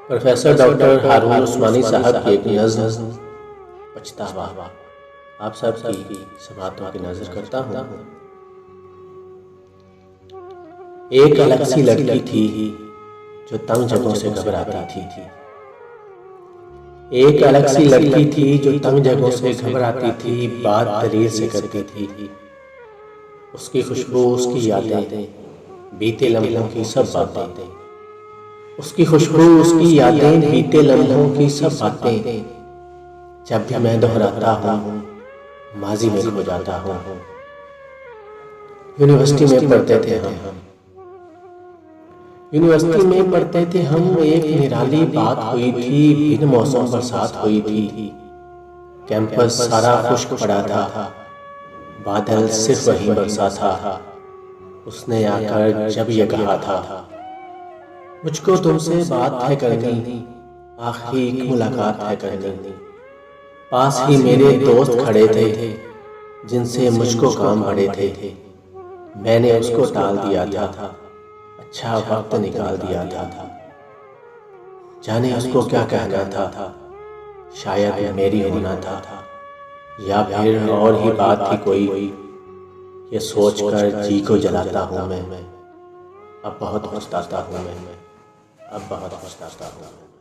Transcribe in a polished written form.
Professor doctor हारून उस्मानी साहब की एक नज़्म पछतावा आप सब की समातों की नजर करता हूँ। एक अलग सी लड़की थी जो तंग जगहों से घबराती थी। एक अलग सी लड़की थी जो तंग जगहों से घबराती थी, बात दलील से करती थी। उसकी खुशबू, उसकी यादें, बीते लम्हों की सब बातें। उसकी खुशबू, उसकी यादें, बीते लम्हों की सब बातें। जब भी मैं दोहराता हूँ माजी में खो जाता हूँ। यूनिवर्सिटी में पढ़ते थे हम। यूनिवर्सिटी में पढ़ते थे हम। एक निराली बात हुई थी, बिन मौसम बरसात हुई थी। कैंपस सारा खुश्क पड़ा था, बादल सिर्फ वहीं बरसा था। उसने आकर जब ये कहा था, मुझको तुमसे बात है करनी, आखिरी एक मुलाकात है करनी। पास ही मेरे दोस्त खड़े थे जिनसे मुझको काम बड़े थे। मैंने उसको टाल दिया था, अच्छा वक्त निकाल दिया था। जाने उसको क्या कहना था, शायद मेरी होना था, या फिर और ही बात थी कोई। ये सोचकर जी को जलाता हूँ मैं, अब बहुत पछताता हूँ मैं, अब बहुत पछताता हूँ।